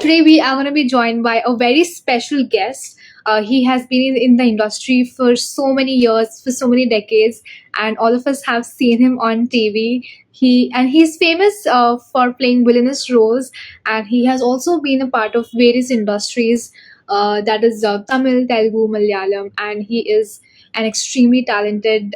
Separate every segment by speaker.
Speaker 1: Today we are going to be joined by a very special guest. He has been in the industry for so many years, for so many decades, and all of us have seen him on TV. He's famous for playing villainous roles, and he has also been a part of various industries, that is Tamil, Telugu, Malayalam, and he is an extremely talented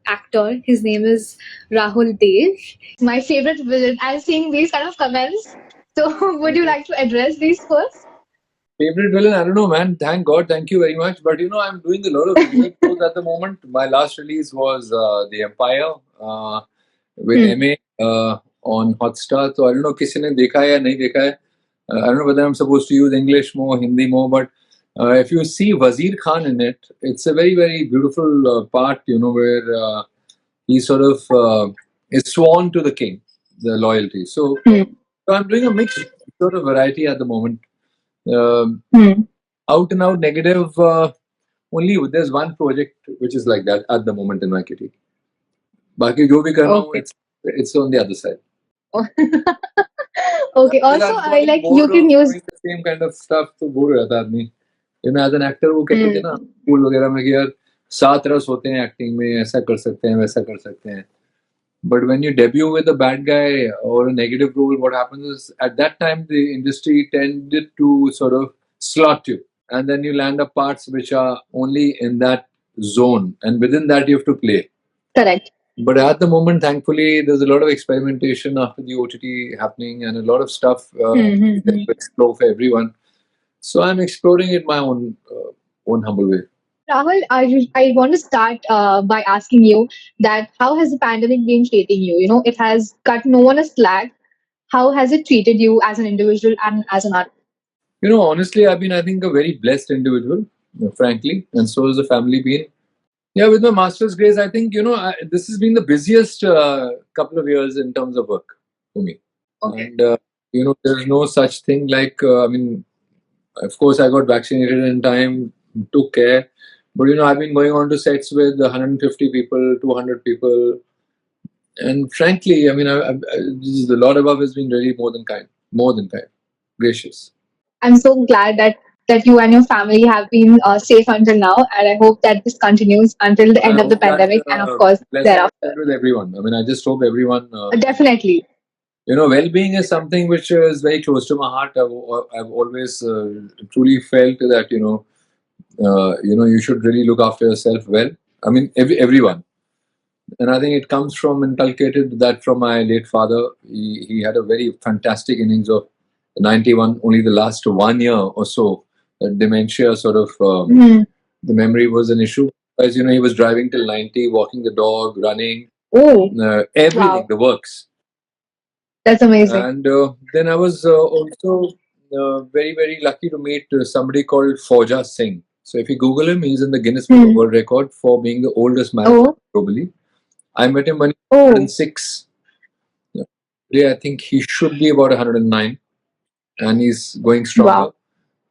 Speaker 1: actor. His name is Rahul Dev. My favorite villain. I'm seeing these kind of comments. So, would you like to address these first?
Speaker 2: Favorite villain? I don't know, man. Thank God, thank you very much. But I'm doing a lot of villain shows at the moment. My last release was The Empire with MA on Hotstar. So I don't know किसी ने देखा है या नहीं देखा है. I don't know whether I'm supposed to use English more, Hindi more, but if you see Wazir Khan in it, it's a very, very beautiful part, where he sort of is sworn to the king, the loyalty. So I'm doing a mixed sort of variety at the moment. Out and out negative, only there's one project which is like that at the moment in my kitty. Baki jo bhi kar raha hu, it's on the other side.
Speaker 1: Okay. Also, I like you can use
Speaker 2: the same kind of stuff to bore हो जाता है आदमी. As an actor वो कहते थे ना school वगैरह में कि यार 7 रस होते हैं एक्टिंग में, ऐसा कर सकते हैं वैसा कर सकते हैं. But when you debut with a bad guy or a negative role, what happens is at that time the industry tended to sort of slot you, and then you land up parts which are only in that zone, and within that you have to play.
Speaker 1: Correct.
Speaker 2: But at the moment, thankfully, there's a lot of experimentation after the OTT happening, and a lot of stuff to explore for everyone. So I'm exploring it my own humble way.
Speaker 1: Rahul, I want to start by asking you that how has the pandemic been treating you? It has cut no one a slack. How has it treated you as an individual and as an artist?
Speaker 2: Honestly, I've been, I think, a very blessed individual, frankly, and so has the family been. Yeah, with my master's grades, I think, this has been the busiest couple of years in terms of work for me.
Speaker 1: Okay.
Speaker 2: And, there's no such thing like, of course, I got vaccinated in time, took care. But, I've been going on to sets with 150 people, 200 people. And frankly, the Lord above has been really more than kind, gracious.
Speaker 1: I'm so glad that you and your family have been safe until now, and I hope that this continues until the end of the pandemic, and of course thereafter.
Speaker 2: With everyone. I just hope everyone.
Speaker 1: Definitely.
Speaker 2: Well-being is something which is very close to my heart. I've always truly felt that you should really look after yourself well. Everyone. And I think it comes from inculcated that from my late father. He had a very fantastic innings of 91. Only the last 1 year or so, dementia sort of the memory was an issue. As he was driving till 90, walking the dog, running, everything,
Speaker 1: Wow.
Speaker 2: the works.
Speaker 1: That's amazing.
Speaker 2: And then I was also very, very lucky to meet somebody called Fauja Singh. So if you Google him, he's in the Guinness Book of World Record for being the oldest man globally. I met him when he was 106. Today, I think he should be about 109, and he's going stronger.
Speaker 1: Wow.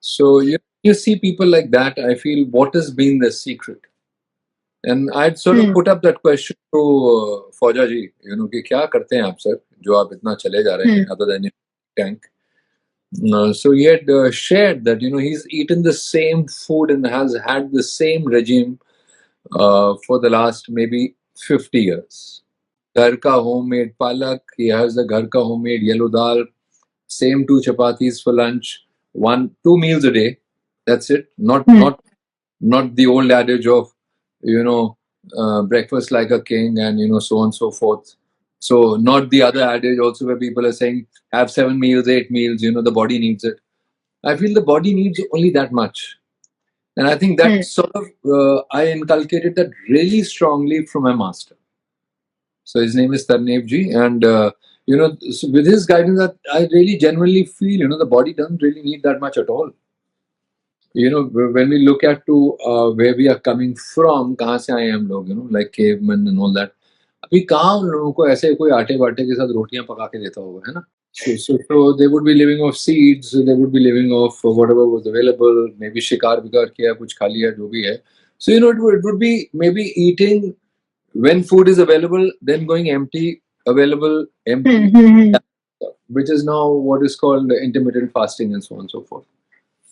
Speaker 2: So you see people like that, I feel, what has been the secret? And I'd sort of put up that question to Fauja ji, कि क्या करते हैं आप sir, जो आप इतना चले जा रहे हैं, other than your tank. So he had shared that, he's eaten the same food and has had the same regime for the last maybe 50 years. Ghar ka homemade palak, he has the ghar ka homemade yellow dal, same 2 chapatis for lunch, 2 meals a day. That's it. Not the old adage of, breakfast like a king and, so on and so forth. So not the other adage also where people are saying, have 7 meals, 8 meals, the body needs it. I feel the body needs only that much. And I think that sort of, I inculcated that really strongly from my master. So his name is Tarnev ji. And, so with his guidance, I really genuinely feel, the body doesn't really need that much at all. When we look at to where we are coming from, कहाँ से आए हैं हम लोग, like cavemen and all that. अभी कहाँ उन लोगों को ऐसे कोई आटे बाटे के साथ रोटियां पका के देता होगा, है ना? So they would be living off seeds, they would be living off whatever was available, maybe शिकार विकार किया, कुछ खा लिया, जो भी है. So it would be maybe eating when food is available, then going empty, available, empty. which is now what is called intermittent fasting and so on and so forth.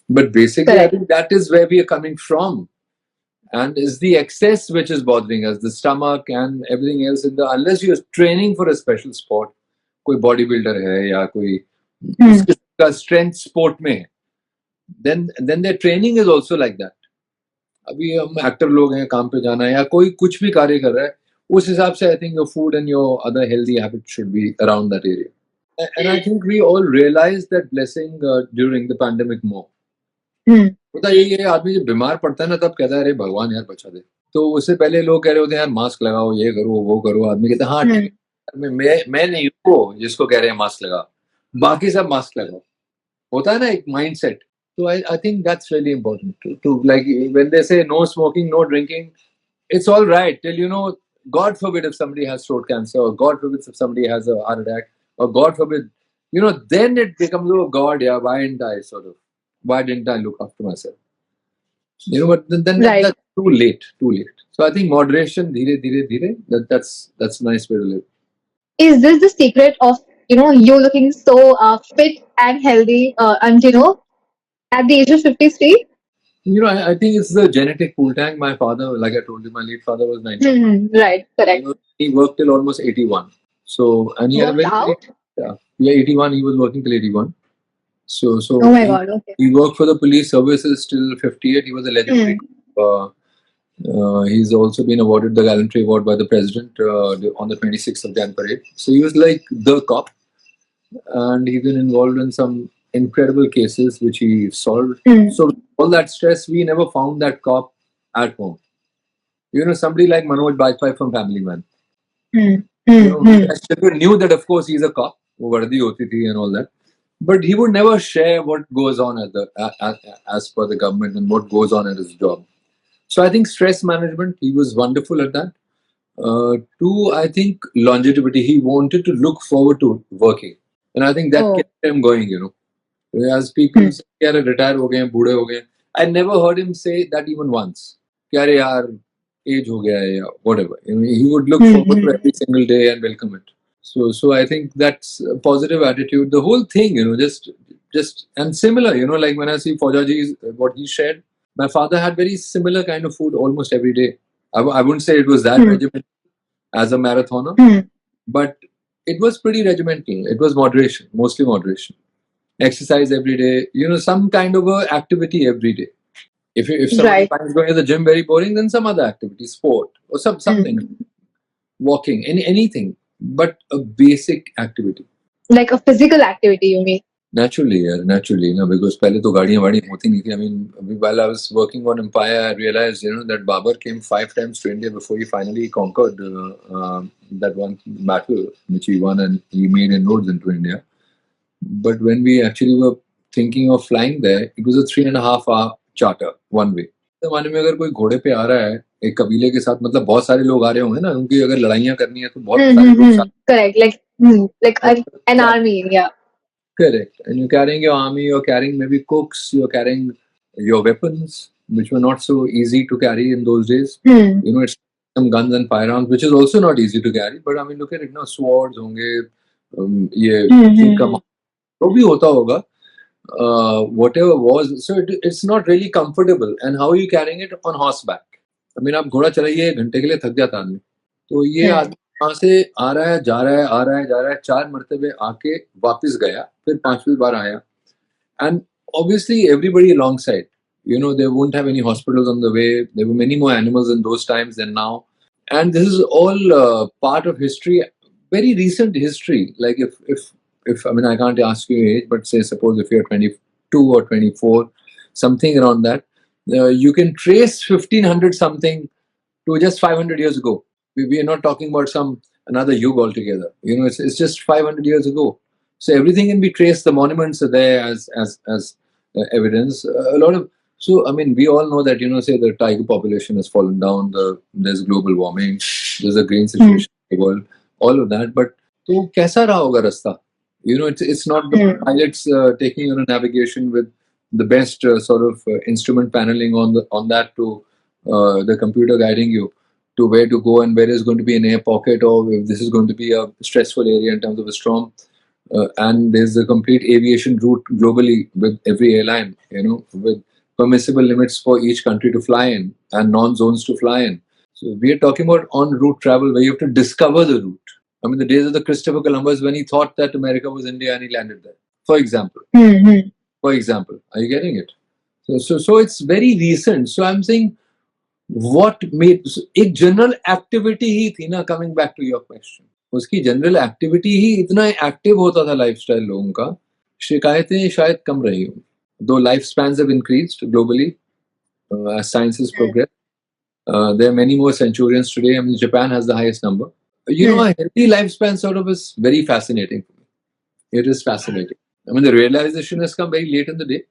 Speaker 2: But basically, I
Speaker 1: Correct.
Speaker 2: think that is where we are coming from. And it's the excess which is bothering us, the stomach and everything else. Unless you're training for a special sport, कोई body builder है या कोई उस
Speaker 1: Hmm.
Speaker 2: किस्म का strength sport में है, then their training is also like that. अभी हम एक्टर लोग हैं, काम पे जाना है या कोई कुछ भी कार्य कर रहा है, उस हिसाब से I think your food and your other healthy habit should be around that area. And I think we all realized that blessing during the pandemic more.
Speaker 1: Hmm.
Speaker 2: होता यही है, आदमी जब बीमार पड़ता है ना तब कहता है अरे भगवान यार बचा दे. तो उससे पहले लोग कह रहे होते हैं यार मास्क लगाओ, ये करो वो करो. आदमी कहता है हाँ ठीक
Speaker 1: Hmm.
Speaker 2: है, मैं नहीं हूँ जिसको कह रहे हैं मास्क लगा, बाकी सब मास्क लगाओ. होता है ना एक mind set. So I think that's really important to like when they say no smoking, no drinking, it's all right till God forbid if somebody has throat cancer, or God forbid if somebody has a heart attack, or God forbid, then it becomes, oh God, yeah, why didn't I look after myself? But then
Speaker 1: Right.
Speaker 2: that's too late, too late. So I think moderation, dhire, dhire, dhire, that's a nice way to live.
Speaker 1: Is this the secret of you looking so fit and healthy until at the age of 53?
Speaker 2: I think it's the genetic pool tank. My father, like I told you, my late father was 90.
Speaker 1: Right. Correct.
Speaker 2: He worked till almost 81. So, and he had a
Speaker 1: Worked
Speaker 2: very,
Speaker 1: out.
Speaker 2: yeah, 81. He was working till 81. So,
Speaker 1: Oh
Speaker 2: so
Speaker 1: my
Speaker 2: he,
Speaker 1: God. Okay.
Speaker 2: he worked for the police services till 58. He was a legendary. Uh, he's also been awarded the Gallantry Award by the President on the 26th of Jan parade. So he was like the cop, and he's been involved in some incredible cases which he solved. So all that stress, we never found that cop at home. Somebody like Manoj Bajpayee from Family Man. We as children knew that, of course, he's a cop, वो वर्दी होती थी and all that. But he would never share what goes on as per the government and what goes on at his job. So I think stress management, he was wonderful at that. Two, I think longevity. He wanted to look forward to working, and I think that
Speaker 1: Oh.
Speaker 2: kept him going. As people say, "यार retire हो गए हैं, बूढ़े हो गए हैं," I never heard him say that even once. कि "यार यार age हो गया है," या whatever. He would look forward to every single day and welcome it. So I think that's a positive attitude. The whole thing, just and similar. Like when I see Faujaji's what he shared, my father had very similar kind of food almost every day. I wouldn't say it was that regimental as a marathoner, but it was pretty regimental. It was moderation, mostly moderation. Exercise every day, some kind of a activity every day. If somebody
Speaker 1: Right.
Speaker 2: finds going to the gym very boring, then some other activity, sport or something, walking, anything, but a basic activity.
Speaker 1: Like a physical activity, you mean?
Speaker 2: Naturally, yeah, naturally, because पहले तो गाड़ियाँ वाड़ी होती नहीं थी. I mean, while I was working on Empire, I realized, that Babur came 5 times to India before he finally conquered that one battle which he won, and he made inroads into India. But when we actually were thinking of flying there, it was a 3.5 hour charter one way. जमाने में अगर कोई घोड़े पे आ रहा है एक कबीले के साथ, मतलब बहुत सारे लोग आ रहे होंगे ना, उनकी अगर लड़ाइयाँ करनी है तो बहुत सारे लोग साथ.
Speaker 1: Correct. Like an army. Yeah.
Speaker 2: Correct. And you're carrying your army, you're carrying maybe cooks, you're carrying your weapons, which were not so easy to carry in those days. It's some guns and firearms, which is also not easy to carry. But I mean, look at it now, swords होंगे, ये कमान, जो भी होता होगा, whatever was. So it's not really comfortable. And how are you carrying it on horseback? I mean, आप घोड़ा चलाइए, घंटे के लिए थक जाता आदमी. तो ये आदमी वहां से आ रहा है, जा रहा है, आ रहा है, जा रहा है, 4 मरतबे आके वापस गया, फिर 5वीं बार आया. And obviously everybody alongside, they won't have any hospitals on the way. There were many more animals in those times than now. And this is all part of history, very recent history. Like if I mean, I can't ask you your age, but say suppose if you're 22 or 24, something around that, you can trace 1500 something to just 500 years ago. We are not talking about some another yug altogether. It's just 500 years ago. So everything can be traced. The monuments are there as evidence. A lot of, so I mean, we all know that say the tiger population has fallen down. There's global warming. There's a green situation in the world. All of that, but तो कैसा रहा होगा रास्ता? It's not the pilots taking on a navigation with the best sort of instrument paneling on that to the computer guiding you to where to go and where is going to be an air pocket, or if this is going to be a stressful area in terms of a storm. and there's a complete aviation route globally with every airline, with permissible limits for each country to fly in and non-zones to fly in. So we are talking about en route travel where you have to discover the route. I mean, the days of the Christopher Columbus when he thought that America was India and he landed there. For example, are you getting it? So it's very recent. So I'm saying what made एक general activity ही थी ना, coming back to your question, उसकी general activity ही इतना active होता था lifestyle लोगों का, शिकायतें शायद कम रही हो, दो life spans have increased globally as science has progressed. There are many more centurions today. I mean, Japan has the highest number. A healthy lifespan sort of is very fascinating for me. It is fascinating. I mean, the realization has come very late in the day.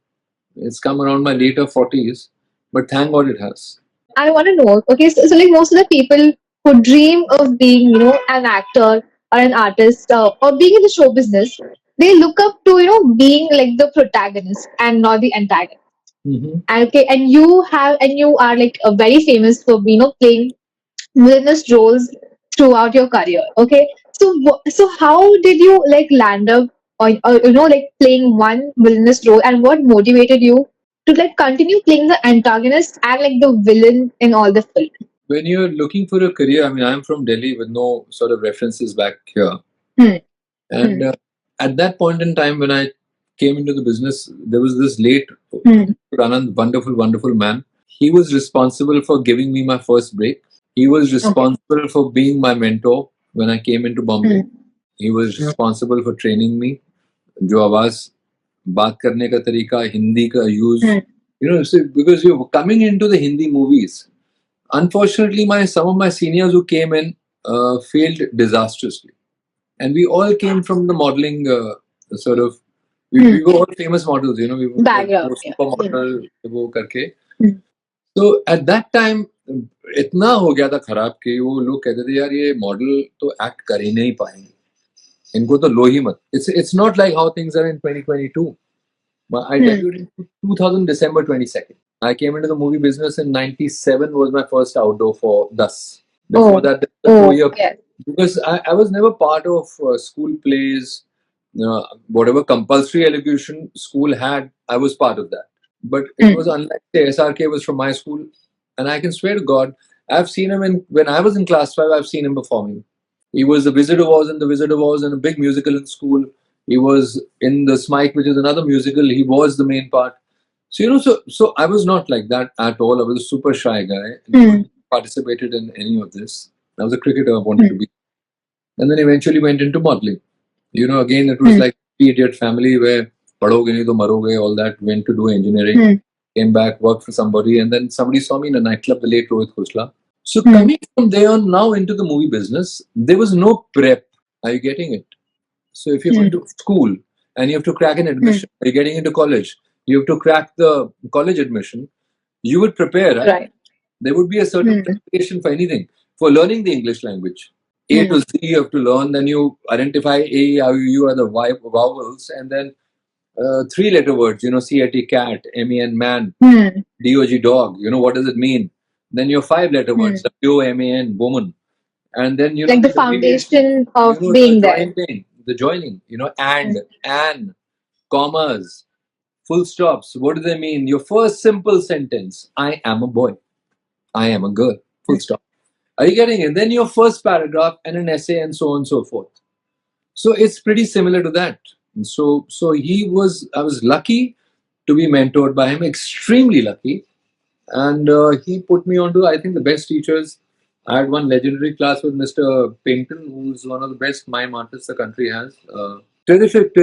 Speaker 2: It's come around my later 40s, but thank God it has.
Speaker 1: I want to know. Okay, so like most of the people who dream of being, an actor or an artist or being in the show business, they look up to, being like the protagonist and not the antagonist.
Speaker 2: Mm-hmm.
Speaker 1: Okay, and you are like very famous for, playing villainous roles throughout your career. Okay, so so how did you like land up or like playing one villainous role, and what motivated you to like continue playing the antagonist and like the villain in all the films?
Speaker 2: When you're looking for a career, I mean, I'm from Delhi with no sort of references back here.
Speaker 1: Hmm.
Speaker 2: And at that point in time, when I came into the business, there was this late Anand, wonderful, wonderful man. He was responsible for giving me my first break. He was responsible for being my mentor when I came into Bombay. He was responsible for training me. जो आवाज बात करने का तरीका, हिंदी का use, because you're coming into the Hindi movies. Unfortunately, some of my seniors who came in failed disastrously, and we all came from the modeling sort of. We were all famous models, we were
Speaker 1: Background,
Speaker 2: supermodel वो करके. So at that time, इतना हो गया था खराब कि वो लोग कहते थे यार ये मॉडल तो एक्ट कर ही नहीं पाएंगे, इनको तो लो ही मत. It's not like how things are in 2022. But I debuted in 2000 December 22nd. I came into the movie business in 97 was my first outdoor for thus. Before that, the 4 year, because I was never part of school plays, whatever compulsory elocution school had, I was part of that. But it was unlike the SRK was from my school, and I can swear to God, I've seen him when I was in class 5. I've seen him performing. He was the Wizard of Oz in the Wizard of Oz and a big musical in school. He was in the Smike, which is another musical. He was the main part. So so I was not like that at all. I was a super shy guy. Never participated in any of this. I was a cricketer. I wanted to be, and then eventually went into modeling. Again it was like the idiot family where padhoge nahi to maroge, all that. Went to do engineering, came back, worked for somebody, and then somebody saw me in a nightclub, the late Rohit Khosla. So coming from there on now into the movie business, there was no prep. Are you getting it? So if you're going to school and you have to crack an admission, you're getting into college, you have to crack the college admission, you would prepare, right?
Speaker 1: Right.
Speaker 2: There would be a certain preparation for anything, for learning the English language. A to Z you have to learn, then you identify A, how you are the vowels, and then 3-letter words, CAT, cat, MEN, man, DOG, dog, what does it mean? Then your 5-letter words, WOMAN, woman. And then,
Speaker 1: like the foundation of being there.
Speaker 2: The joining, and, commas, full stops. What do they mean? Your first simple sentence, I am a boy, I am a girl, full stop. Are you getting it? Then your first paragraph and an essay and so on and so forth. So it's pretty similar to that. And so I was lucky to be mentored by him, extremely lucky. And he put me onto, I think, the best teachers. I had one legendary class with Mr. Painton, who's one of the best mime artists the country has. Terrific.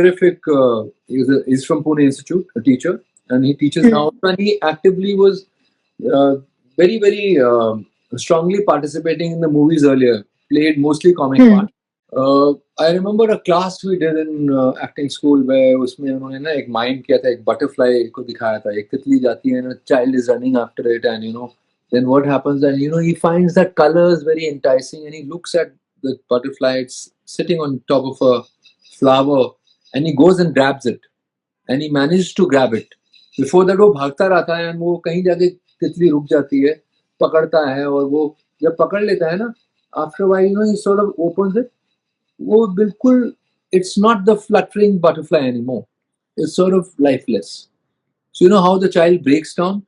Speaker 2: He's from Pune Institute, a teacher, and he teaches now. And he actively was very, very strongly participating in the movies earlier. Played mostly comic parts. I remember a class we did in acting school where उसमें उन्होंने ना एक mime किया था, एक butterfly को दिखाया था, एक तितली जाती है ना, child is running after it, and then what happens, and he finds that colors very enticing, and he looks at the butterfly, it's sitting on top of a flower, and he goes and grabs it, and he manages to grab it. Before that वो भागता रहता है, and वो कहीं जाके तितली रुक जाती है, पकड़ता है, और वो जब पकड़ लेता है ना, after a while he sort of opens it. वो बिल्कुल it's not the fluttering butterfly anymore. It's sort of lifeless. So you know how the child breaks down,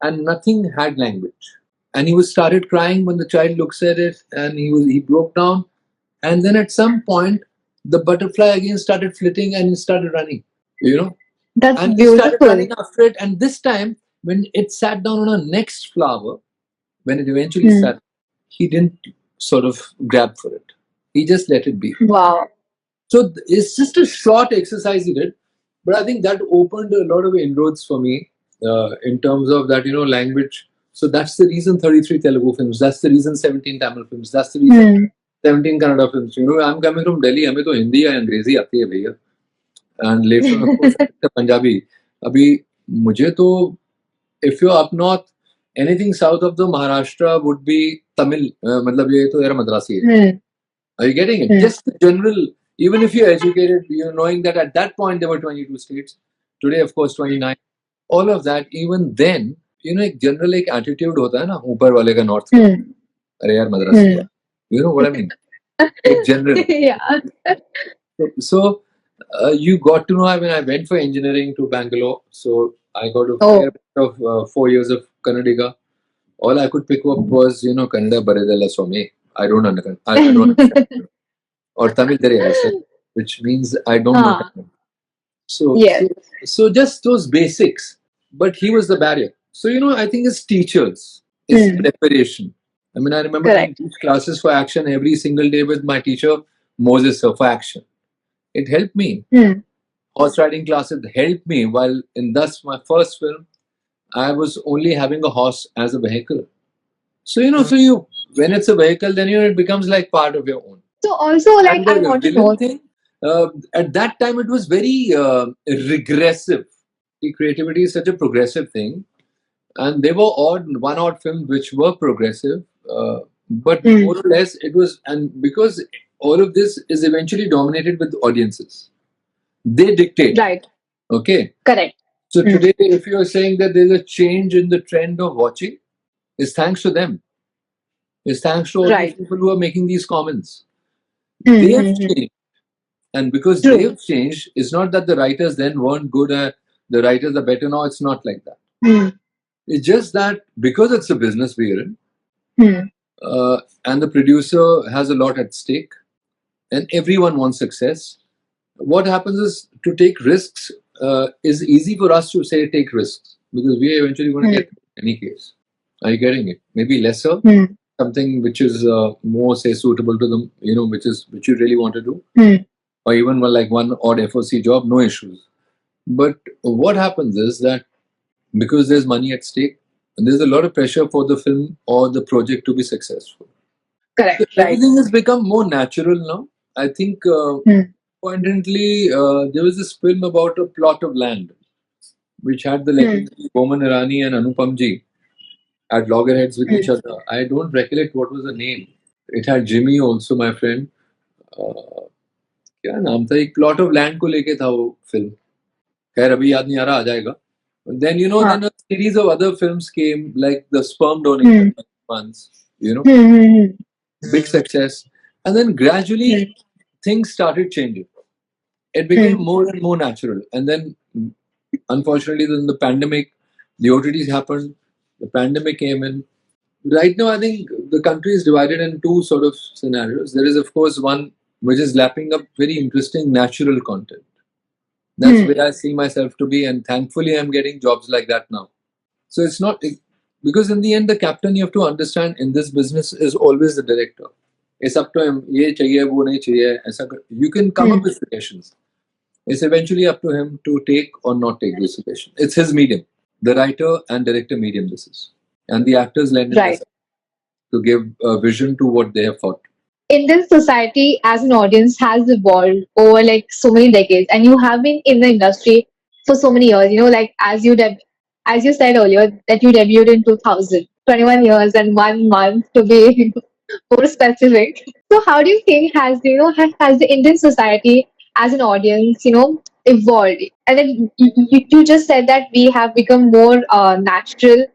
Speaker 2: and nothing had language. And he was started crying when the child looks at it, and he broke down. And then at some point, the butterfly again started flitting, and he started running. You know,
Speaker 1: That's
Speaker 2: and he started
Speaker 1: beautiful.
Speaker 2: running after it. And this time, when it sat down on a next flower, when it eventually
Speaker 1: Hmm.
Speaker 2: sat, he didn't sort of grab for it. He just let it be.
Speaker 1: Wow.
Speaker 2: So it's just a short exercise he did, but I think that opened a lot of inroads for me in terms of that, language. So that's the reason 33 Telugu films. That's the reason 17 Tamil films. That's the reason
Speaker 1: Hmm.
Speaker 2: 17 Kannada films. I'm coming from Delhi. हमें तो हिंदी या अंग्रेजी आती है भैया. And later on, of course, the Punjabi. अभी मुझे तो if you're up north, anything south of the Maharashtra would be Tamil. मतलब ये तो यार मद्रासी है.
Speaker 1: Hmm.
Speaker 2: Are you getting it?
Speaker 1: Hmm.
Speaker 2: Just the general, even if you're educated, knowing that at that point there were 22 states, today, of course, 29. All of that, even then, एक general एक attitude होता है ना ऊपर वाले का north का.
Speaker 1: Hmm.
Speaker 2: अरे यार मद्रासी
Speaker 1: Hmm.
Speaker 2: है. You know what I mean? एक general.
Speaker 1: Yeah.
Speaker 2: So you got to know. I mean, I went for engineering to Bangalore, so I got a fair
Speaker 1: Oh.
Speaker 2: bit of 4 years of Kannadiga. All I could pick up was Kannada Baredella Swami. I don't understand. I don't understand. Or Tamil Teriyasa, which means I don't know
Speaker 1: Ah.
Speaker 2: Tamil. So,
Speaker 1: Yes.
Speaker 2: so, so just those basics. But he was the barrier. So, I think it's teachers, it's
Speaker 1: Hmm.
Speaker 2: preparation. I mean, I remember doing
Speaker 1: Correct.
Speaker 2: these classes for action every single day with my teacher, Moses, sir, for action. It helped me.
Speaker 1: Hmm.
Speaker 2: Horse riding classes helped me. While in thus my first film, I was only having a horse as a vehicle. So, when it's a vehicle, then, it becomes like part of your own.
Speaker 1: So also, like,
Speaker 2: And
Speaker 1: I
Speaker 2: the
Speaker 1: want to
Speaker 2: villain
Speaker 1: know.
Speaker 2: thing, at that time, it was very regressive. The creativity is such a progressive thing, and there were one odd films which were progressive, but
Speaker 1: Hmm.
Speaker 2: more or less it was, and because all of this is eventually dominated with audiences, they dictate.
Speaker 1: Right.
Speaker 2: Okay,
Speaker 1: Correct.
Speaker 2: so
Speaker 1: Hmm.
Speaker 2: today, if you are saying that there's a change in the trend of watching, it's thanks to them. It's thanks to all these
Speaker 1: Right.
Speaker 2: people who are making these comments.
Speaker 1: Hmm.
Speaker 2: They have
Speaker 1: Hmm. Hmm.
Speaker 2: changed. And because
Speaker 1: True.
Speaker 2: they've changed, it's not that the writers then weren't good, the writers are better now. It's not like that.
Speaker 1: Hmm.
Speaker 2: It's just that because it's a business we're in,
Speaker 1: Hmm.
Speaker 2: and the producer has a lot at stake, and everyone wants success, what happens is to take risks is easy for us to say take risks because we are eventually going to
Speaker 1: Hmm.
Speaker 2: get it in any case. Are you getting it? Maybe lesser,
Speaker 1: Hmm.
Speaker 2: something which is more say suitable to them, which you really want to do,
Speaker 1: Hmm.
Speaker 2: or even like one odd FOC job, no issues. But what happens is that because there's money at stake, there's a lot of pressure for the film or the project to be successful. So
Speaker 1: Correct. Right.
Speaker 2: everything has become more natural now. I think,
Speaker 1: Hmm.
Speaker 2: poignantly, there was this film about a plot of land which had the
Speaker 1: Hmm.
Speaker 2: legendary Boman Irani and Anupam Ji at loggerheads with
Speaker 1: Hmm.
Speaker 2: each other. I don't recollect what was the name. It had Jimmy also, my friend. क्या नाम था एक plot of land को लेके था वो film खैर अभी याद नहीं आ रहा आ जाएगा then
Speaker 1: Huh.
Speaker 2: then a series of other films came like the sperm
Speaker 1: Hmm.
Speaker 2: donation ones
Speaker 1: Hmm. Hmm.
Speaker 2: big success and then gradually
Speaker 1: Hmm.
Speaker 2: things started changing it
Speaker 1: Hmm.
Speaker 2: became more and more natural and then unfortunately then the pandemic the OTTs happened the pandemic came in right now I think the country is divided in two sort of scenarios there is of course one which is lapping up very interesting natural content. That's
Speaker 1: Hmm.
Speaker 2: where I see myself to be, and thankfully, I'm getting jobs like that now. So it's not because in the end, the captain you have to understand in this business is always the director. It's up to him. ये चाहिए वो नहीं चाहिए ऐसा you can come
Speaker 1: Hmm.
Speaker 2: up with suggestions. It's eventually up to him to take or not take the suggestion. It's his medium, the writer and director medium. This is, and the actors lend in
Speaker 1: Right.
Speaker 2: this to give a vision to what they have thought.
Speaker 1: Indian society as an audience has evolved over like so many decades, and you have been in the industry for so many years. Like as you said earlier that you debuted in 2000, 21 years and 1 month to be more specific. So how do you think has has the Indian society as an audience evolved? And then you just said that we have become more natural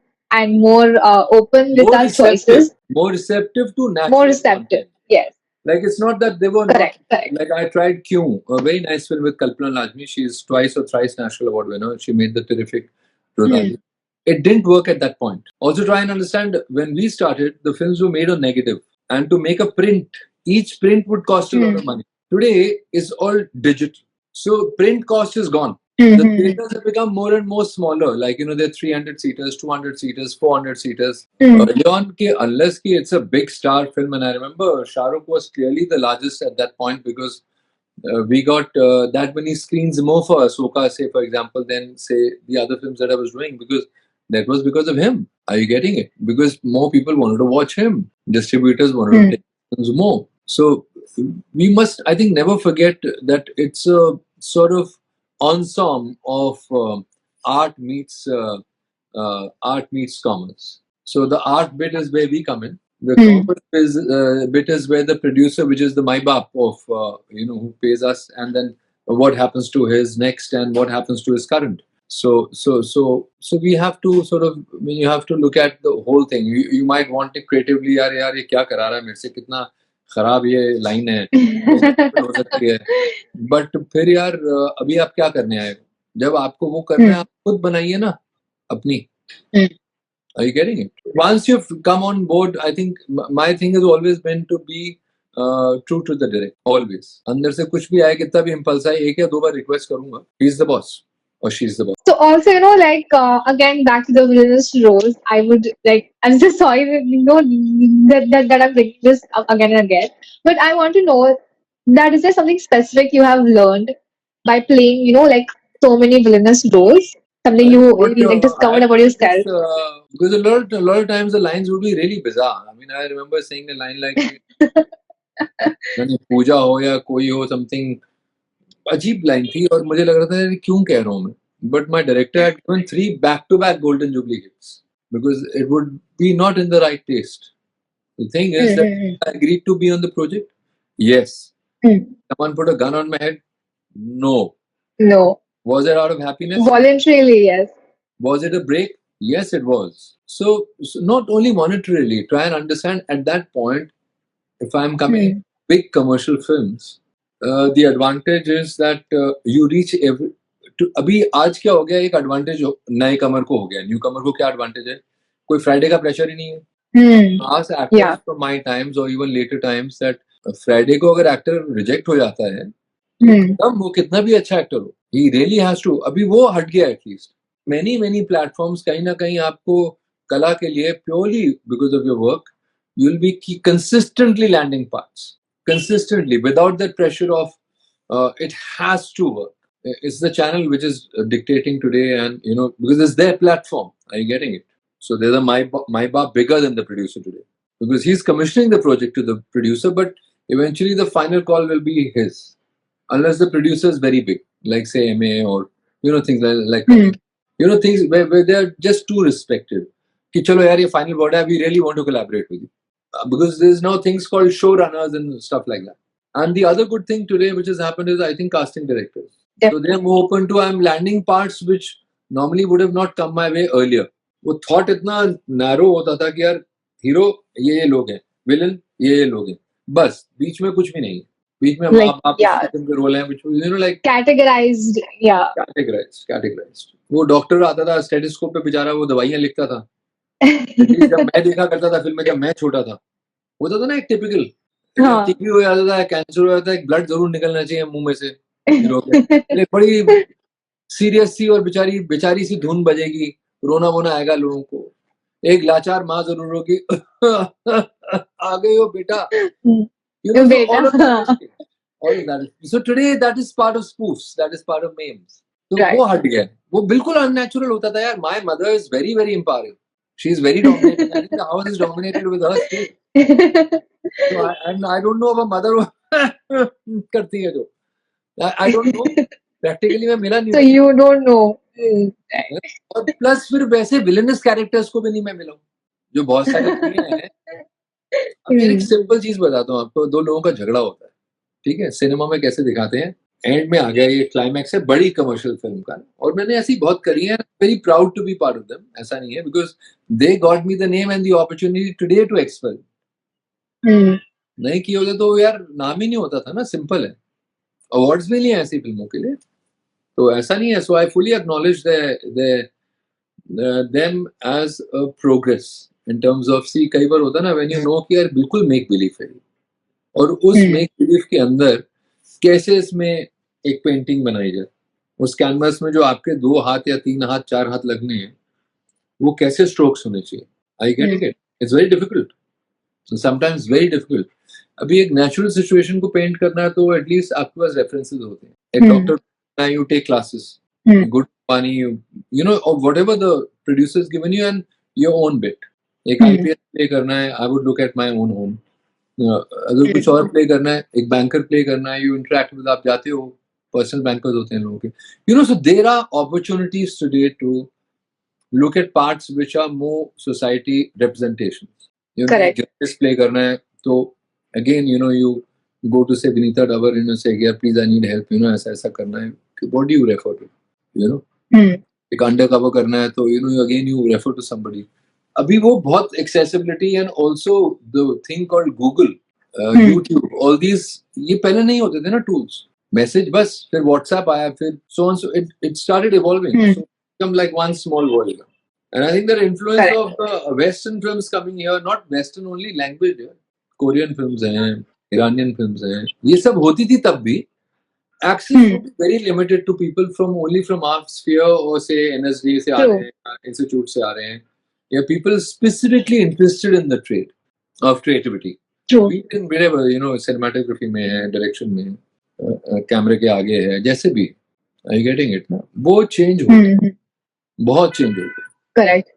Speaker 1: and more open with
Speaker 2: More
Speaker 1: our
Speaker 2: receptive,
Speaker 1: choices,
Speaker 2: more receptive to
Speaker 1: more
Speaker 2: natural
Speaker 1: receptive.
Speaker 2: content.
Speaker 1: Yes.
Speaker 2: Like it's not that they were not.
Speaker 1: Correct. Correct.
Speaker 2: Like I tried Q, a very nice film with Kalpana Lajmi. She's twice or thrice National Award winner. She made the terrific Rodali. It didn't work at that point. Also, try and understand when we started, the films were made on negative, and to make a print, each print would cost a lot of money. Today is all digital, so print cost is gone. The theaters have become more and more smaller. Like they're 300 seaters, 200 seaters, 400 seaters. Early on, unless it's a big star film, and I remember Shah Rukh was clearly the largest at that point because we got that many screens more for Ahsoka, say for example, than say the other films that I was doing because that was because of him. Are you getting it? Because more people wanted to watch him. Distributors wanted to take films more. So we must, I think, never forget that it's a sort of ensemble of art meets commerce. So the art bit is where we come in. The commerce bit is where the producer, which is the MyBap of who pays us, and then what happens to his next and what happens to his current. So we have to sort of, you have to look at the whole thing. You might want it creatively, यार ये क्या करा रहा है मेरे से, कितना खराब ये लाइन है, हो सकती है. बट फिर यार अभी आप क्या करने आए हो? जब आपको वो करना है आप खुद बनाइए ना अपनी. Are you getting it? Once you've come on board, I think my thing has always been to be true to the direct. Always. अंदर से कुछ भी आए, कितना भी impulse आए, एक या दो बार request करूंगा. He's the boss or she's the boss.
Speaker 1: So also, like again back to the villainous roles, I would like. I'm just sorry that I'm bringing this up again and again, but I want to know that is there something specific you have learned by playing, like so many villainous roles? Something you like discovered about yourself?
Speaker 2: Because a lot of times the lines would be really bizarre. I mean, I remember saying a line like यानी पूजा हो या कोई हो, something अजीब line थी और मुझे लग रहा था यार क्यों कह रहा हूँ मैं. But my director had given 3 back-to-back Golden Jubilee hits because it would be not in the right taste. The thing is that I agreed to be on the project. Yes. Someone put a gun on my head. No. Was it out of happiness?
Speaker 1: Voluntarily, yes.
Speaker 2: Was it a break? Yes, it was. So not only monetarily, try and understand at that point, if I'm coming in big commercial films, the advantage is that you reach every. अभी आज क्या हो गया, एक advantage नए कमर को हो गया. न्यू कमर को क्या एडवांटेज है, कोई फ्राइडे का प्रेशर ही नहीं है. Ask actors from my times or even later times that Friday को अगर एक्टर रिजेक्ट हो जाता है तब वो कितना भी अच्छा एक्टर हो, he really has to. अभी वो हट गया एटलीस्ट. many platforms कहीं ना कहीं आपको कला के लिए purely because of your work you'll be consistently landing parts consistently without that pressure of it has to work. It's the channel which is dictating today, and because it's their platform. Are you getting it? So there's a my bar bigger than the producer today because he's commissioning the project to the producer, but eventually the final call will be his, unless the producer is very big, like say MA or things like things where they're just too respected. कि चलो यार ये final word है, we really want to collaborate with you because there's now things called showrunners and stuff like that. And the other good thing today which has happened is I think casting directors. So they're more open to I'm landing parts which normally would have not come my way earlier. वो thought इतना narrow होता था कि यार hero ये लोग हैं, villain ये लोग हैं, बस बीच में कुछ भी नहीं है. बीच में माँ बाप के रोल हैं, which like
Speaker 1: categorized.
Speaker 2: वो डॉक्टर आता था स्टेथोस्कोप पे बेचारा वो दवाइयाँ लिखता था. जब मैं देखा करता था फिल्म में जब मैं छोटा था, होता था ना एक टिपिकल टीबी हो जाता था, कैंसर हो जाता है, ब्लड जरूर निकलना चाहिए मुंह में से. बड़ी सीरियस सी और बेचारी सी धुन बजेगी, रोना वोना आएगा लोगों को, एक लाचार माँ जरूर होगी आ गई हो बेटा. All of that. So today that is part of spoofs, that is part of memes. तो वो हट गया, वो बिल्कुल unnatural होता था यार. My mother is very empowering. She is very dominating. I think the house is dominated with her too. So I don't know if a mother करती है जो. I don't know. Practically मैं मिला नहीं.
Speaker 1: So you don't know.
Speaker 2: और plus फिर वैसे villainous characters को भी नहीं मैं मिला हूँ जो बहुत सारे हैं. अब एक सिंपल चीज बताता हूँ आपको. 2 लोगों का झगड़ा होता है, ठीक है, सिनेमा में कैसे दिखाते हैं, एंड में आ गया ये क्लाइमैक्स है बड़ी कमर्शियल फिल्म का, और मैंने ऐसी बहुत करी है. Very proud to be part of them. ऐसा नहीं है, because they got me the name and the opportunity today to expel. नहीं किए होते तो यार नाम ही नहीं होता था ना, सिंपल है। अवार्ड्स भी नहीं है ऐसी फिल्मों के लिए, तो ऐसा नहीं है। So I fully acknowledge them as a progress in terms of, see कई बार होता है ना व्हेन यू नो कि यार बिल्कुल मेक बिलीफ है, और उस मेक बिलीफ के अंदर कैसे इसमें एक पेंटिंग बनाई जाए, उस कैनवास में जो आपके 2 हाथ या 3 हाथ 4 हाथ लगने हैं, वो कैसे स्ट्रोक्स होने चाहिए। I getting it? It's very difficult, sometimes very difficult. अभी एक नेचुरल सिचुएशन को पेंट करना है तो एटलीस्ट आपके पास रेफरेंसेस होते हैं। एक doctor, you take classes, good पानी, यू नो, और whatever the producers given you and your own bit. एक आईपीएस प्ले करना है, I would look at my own home. अगर कुछ और प्ले करना है, एक बैंकर प्ले करना है, यू इंटरेक्ट विद, आप जाते हो, पर्सनल बैंकर्स होते हैं लोगों के, you know, so there are opportunities today to look at parts which are more society representations. You know,
Speaker 1: Correct.
Speaker 2: just play करना है तो again, you know, you go to say Vinita Davar, you know, say yeah, please I need help, you know, ऐसा ऐसा करना है, what do you refer to, you know, एक undercover करना है तो you know, again you refer to somebody. अभी वो बहुत accessibility and also the thing called Google, YouTube, all these, ये पहले नहीं होते थे ना tools, मैसेज बस, फिर WhatsApp आया, फिर so on, so it started evolving. So become like one small world. And I think the influence
Speaker 1: Correct.
Speaker 2: of Western films coming here, not Western only, language है, Korean films हैं, Iranian films हैं, ये सब होती थी तब भी, access would be very limited to people from only from our sphere, or say NSD से आ रहे हैं, institute से आ रहे हैं, या people specifically interested in the trade of creativity.
Speaker 1: True.
Speaker 2: Be it in wherever, you know, cinematography में है, direction में, कैमरे के आगे है, जैसे भी, are you getting it ना? वो change हो गया, बहुत change हो गया.
Speaker 1: Correct.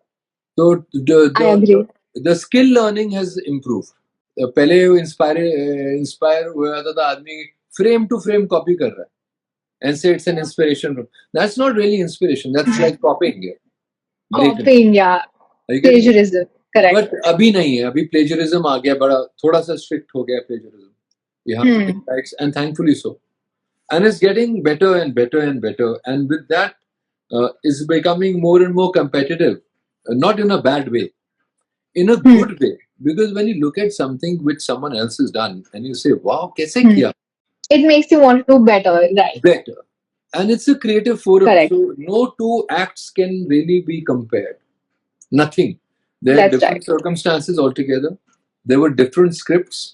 Speaker 2: So
Speaker 1: I agree.
Speaker 2: the skill learning has improved. पहले इंस्पायर हुआ जाता था आदमी, फ्रेम टू फ्रेम कॉपी कर रहा है and say it's an inspiration. That's not really inspiration. That's like copying it.
Speaker 1: Copying, yeah. Plagiarism. Correct.
Speaker 2: But अभी नहीं है, अभी plagiarism आ गया, बड़ा थोड़ा सा strict हो गया plagiarism. You have to take rights, and thankfully so. And it's getting better and better and better. And with that, is becoming more and more competitive. Not in a bad way, in a good way. Because when you look at something which someone else has done, and you say, "Wow, कैसे किया?"
Speaker 1: It makes you want to do better, right?
Speaker 2: Better. And it's a creative forum.
Speaker 1: Correct.
Speaker 2: So no two acts can really be compared. Nothing. There are
Speaker 1: That's
Speaker 2: different
Speaker 1: right.
Speaker 2: circumstances altogether. There were different scripts.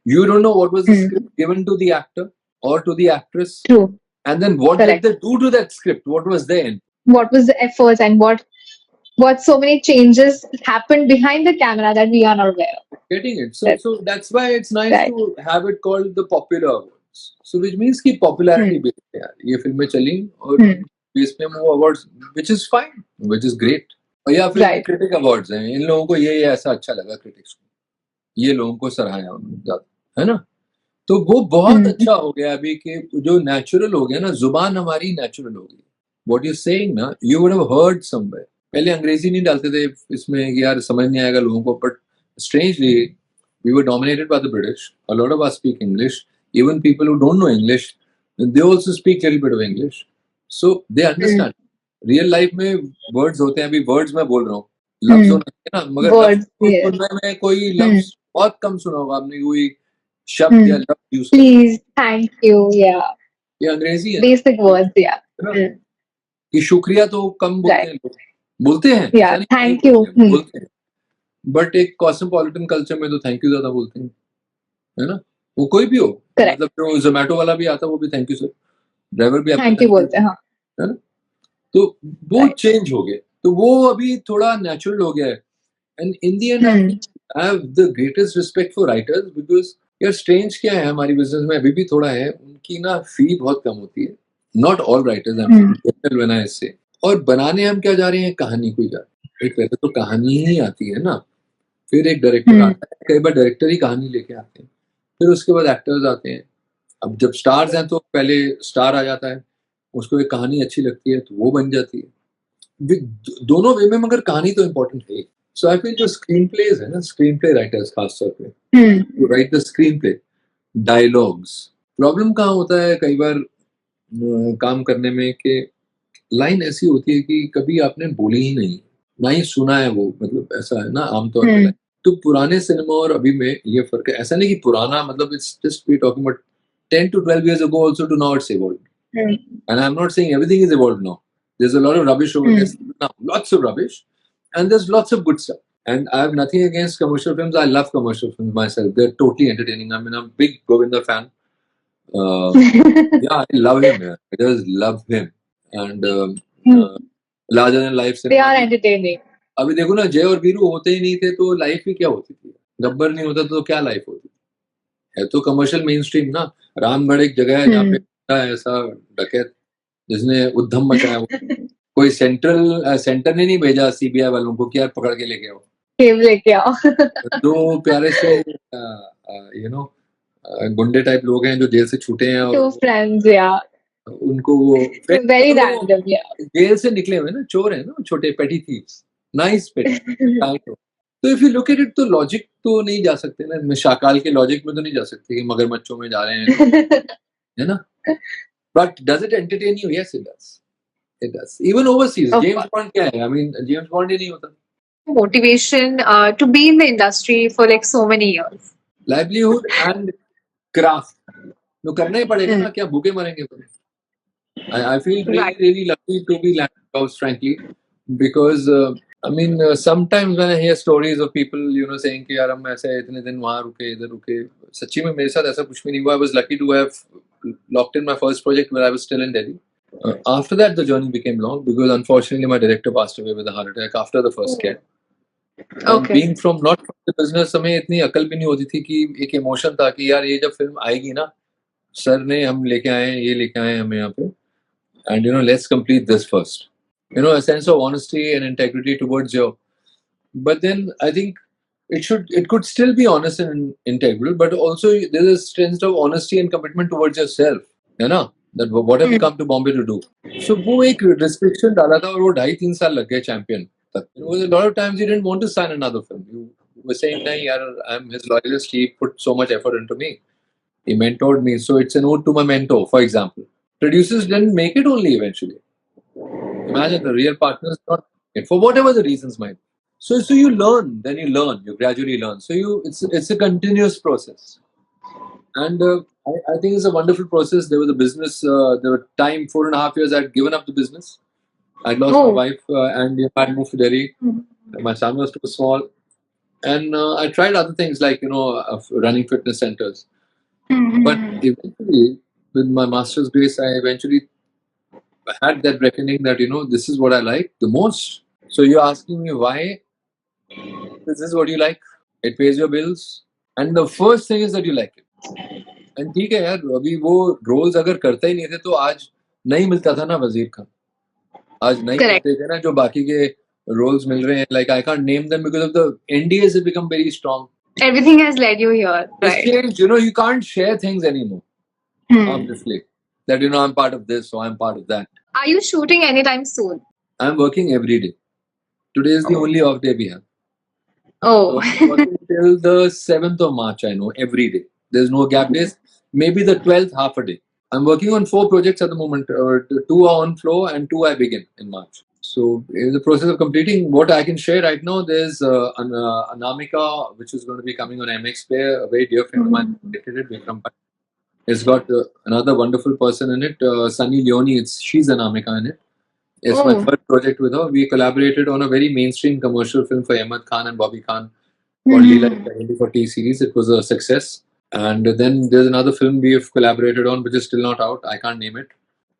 Speaker 2: You don't know what was the script given to the actor or to the actress.
Speaker 1: True.
Speaker 2: And then what
Speaker 1: Correct.
Speaker 2: did they do to that script? What was their input?
Speaker 1: What was the efforts, and what so many changes happened behind the camera that we are not aware of.
Speaker 2: Getting it. So that's why it's nice
Speaker 1: Right.
Speaker 2: to have it called the popular awards. So which means कि popularity based है यार, ये फिल्में चली और base पे वो awards, which is fine, which is great. और या फिर
Speaker 1: Right.
Speaker 2: critic awards हैं, इन लोगों को ये ऐसा अच्छा लगा critics को, ये लोगों को सराहाया उन्होंने ज़्यादा, है ना? तो वो बहुत अच्छा हो गया अभी कि जो natural हो गया ना, जुबान हमारी natural हो गई. What you're saying ना, you would have heard somewhere. पहले अंग्रेजी नहीं डालते थे इसमें कि यार समझ नहीं आएगा लोगों को, but strangely we were dominated by the British. A lot of us speak English. Even people who don't know English, they also speak a little bit of English. So they understand. Real life में words होते हैं, अभी words मैं बोल रहा हूँ, लफ्ज होना है ना, मगर
Speaker 1: Words, yes.
Speaker 2: सुनने में कोई लफ्ज बहुत कम सुना होगा आपने, कोई शब्द या लफ्ज use
Speaker 1: Please, thank you, yeah.
Speaker 2: ये अंग्रेजी है ना,
Speaker 1: Basic words, yeah.
Speaker 2: है ना? कि शुक्रिया तो कम बोलते हैं लोग, बोलते हैं,
Speaker 1: Yeah,
Speaker 2: ऐसा नहीं
Speaker 1: thank
Speaker 2: नहीं
Speaker 1: you.
Speaker 2: बोलते हैं, बोलते हैं, बट एक कॉस्मोपॉलिटन कल्चर में तो थैंक यू ज्यादा बोलते हैं, है ना? वो कोई भी हो,
Speaker 1: Correct.
Speaker 2: मतलब जो जोमेटो वाला भी आता है वो भी थैंक यू सर, ड्राइवर भी आपको
Speaker 1: Thank you बोलते हैं, हाँ.
Speaker 2: है ना? तो वो
Speaker 1: Right.
Speaker 2: चेंज हो गए, तो वो अभी थोड़ा नेचुरल हो गया है. And in the and I have the greatest respect for writers, because यार स्ट्रेंज क्या है हमारी बिजनेस में अभी भी थोड़ा है, उनकी ना फी बहुत कम होती है. Not all writers, I am general when I से. और बनाने हम क्या जा रहे हैं, कहानी को जा रहे हैं. एक पहले तो कहानी ही आती है ना, फिर एक डायरेक्टर आता है, कई बार डायरेक्टर ही कहानी लेके आते हैं, फिर उसके बाद एक्टर्स आते हैं. अब जब स्टार्स हैं तो पहले स्टार आ जाता है, उसको एक कहानी अच्छी लगती है तो वो बन जाती है. दोनों वे में, मगर कहानी तो इम्पोर्टेंट है. सो आई फील जो स्क्रीन प्लेज है ना, स्क्रीन प्ले राइटर्स खास तौर पे right the screen play, dialogues. Problem कहाँ होता है कई बार काम करने में कि लाइन ऐसी होती है कि कभी आपने बोली ही नहीं, ना ही सुना है वो, मतलब ऐसा है ना आमतौर पर. तो पुराने सिनेमा और अभी में ये फर्क है. ऐसा नहीं कि पुराना मतलब it's just we talking about 10 to 12 years ago also to now it's evolved. And I'm not saying everything is evolved now. There's a lot of rubbish over there now, lots of rubbish, and there's lots of good stuff. And I have nothing against commercial films. I love commercial films myself. They're totally entertaining. I mean, I'm a big Govinda fan. Yeah, I love him. Yeah. I just love him. And larger than life
Speaker 1: They
Speaker 2: cinema.
Speaker 1: are entertaining.
Speaker 2: अभी देखो ना, जय और वीरू होते ही नहीं थे तो life ही क्या होती थी. गब्बर नहीं होता तो क्या लाइफ होती. है तो कमर्शियल मेन स्ट्रीम ना. रामगढ़ एक जगह है जहाँ पे है ऐसा डकैत जिसने उद्धम मचाया. वो कोई सेंटर ने नहीं भेजा सीबीआई वालों को कि यार पकड़ के लेके आओ.
Speaker 1: Cave लेके आओ.
Speaker 2: दो प्यारे से यू नो गुंडे टाइप लोग हैं जो जेल से छूटे हैं और
Speaker 1: Two friends, yeah.
Speaker 2: उनको वो
Speaker 1: Very random, yeah.
Speaker 2: जेल से निकले हुए ना चोर हैं ना, छोटे पेटी थीव्स. नाइस पेटी. तो if you look at it तो लॉजिक तो नहीं जा सकते ना. मैं शाकाल के लॉजिक में तो नहीं जा सकते कि मगरमच्छों में जा रहे हैं, है ना. But does it entertain you? Yes it does. It does. Even overseas James bond क्या है? आई मीन जेम्स बॉन्ड ही नहीं होता.
Speaker 1: Motivation to be in the industry for like so many years.
Speaker 2: Livelihood and craft तो करना ही पड़ेगा ना. क्या भूखे मरेंगे? I feel really, really lucky to be Landhouse, frankly, because I mean, sometimes when I hear stories of people, saying कि यार हम ऐसे इतने दिन वहाँ रुके, इधर रुके, सच्ची में मेरे साथ ऐसा कुछ भी नहीं हुआ. I was lucky to have locked in my first project when I was still in Delhi. After that, the journey became long because unfortunately my director passed away with a heart attack after the first scare.
Speaker 1: Okay.
Speaker 2: Being from not from the business, हमें इतनी अकल भी नहीं होती थी कि एक emotion था कि यार ये जब फिल्म आएगी ना, सर ने हम लेके आए हैं, ये लेके आए हैं हमें यहाँ पे, and let's complete this first. A sense of honesty and integrity towards your. But then I think it could still be honest and integral, but also there is a sense of honesty and commitment towards yourself. That what have you come to Bombay to do? So वो एक restriction डाला था और वो 2.5-3 साल लग गए Champion तक. A lot of times you didn't want to sign another film. You were saying, नहीं यार, I'm his loyalist. He put so much effort into me. He mentored me. So it's an ode to my mentor, for example. Producers didn't make it only eventually. Imagine the real partners not it for whatever the reasons might be. So you learn, then you learn, you gradually learn. So it's a continuous process. And I think it's a wonderful process. There was a business, there were time, 4.5 years I'd given up the business. I'd lost my wife and I'd moved to Delhi. My son was too small. And I tried other things like, running fitness centers. But eventually, with my master's grace, I eventually had that reckoning that, this is what I like the most. So you're asking me why this is what you like. It pays your bills. And the first thing is that you like it. And ठीक है यार, अभी वो roles अगर करता ही नहीं थे तो आज नहीं मिलता था ना वजीर खान. आज नहीं मिलते थे ना जो बाकी के roles मिल रहे हैं. Like I can't name them because of the NDAs have become very strong.
Speaker 1: Everything has led you here.
Speaker 2: It's changed. You can't share things anymore. Obviously. That, I'm part of this or I'm part of that.
Speaker 1: Are you shooting anytime soon?
Speaker 2: I'm working every day. Today is the only off day we have.
Speaker 1: Oh.
Speaker 2: So I'm working till the 7th of March, I know, every day. There's no gap days. Maybe the 12th, half a day. I'm working on 4 projects at the moment. 2 are on flow and 2 I begin in March. So in the process of completing, what I can share right now, there's Anamika, which is going to be coming on MX Player, a very dear friend of mine, Vikram. It's got another wonderful person in it, Sunny Leone. She's Anamika in it. It's my third project with her. We collaborated on a very mainstream commercial film for Ahmed Khan and Bobby Khan called Leela for T series. It was a success. And then there's another film we have collaborated on, which is still not out. I can't name it.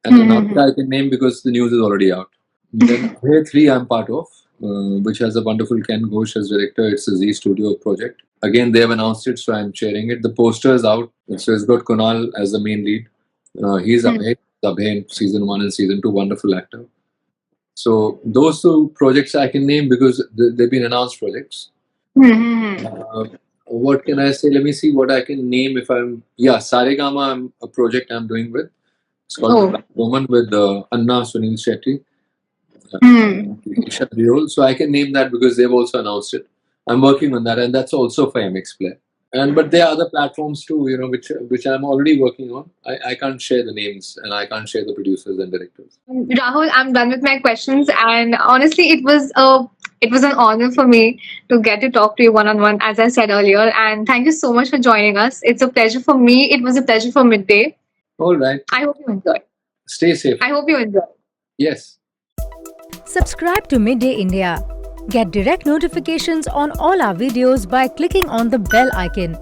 Speaker 2: And another I can name because the news is already out. Then Way 3 I'm part of, which has a wonderful Ken Ghosh as director. It's a Z Studio project. Again, they have announced it, so I'm sharing it. The poster is out. So it's got Kunal as the main lead. He's Abhay in season 1 and season 2, wonderful actor. So those 2 projects I can name because they've been announced projects. What can I say? Let me see what I can name if I'm... Yeah, Saregama, a project I'm doing with. It's called The Black Woman with Anna Sunil Shetty. So I can name that because they've also announced it. I'm working on that, and that's also for MX Player. But there are other platforms too, which I'm already working on. I can't share the names and I can't share the producers and directors.
Speaker 1: Rahul, I'm done with my questions, and honestly, it was a It was an honor for me to get to talk to you one on one, as I said earlier. And thank you so much for joining us. It's a pleasure for me. It was a pleasure for Midday.
Speaker 2: All right.
Speaker 1: I hope you enjoyed.
Speaker 2: Stay safe.
Speaker 1: I hope you enjoyed.
Speaker 2: Yes.
Speaker 3: Subscribe to Midday India. Get direct notifications on all our videos by clicking on the bell icon.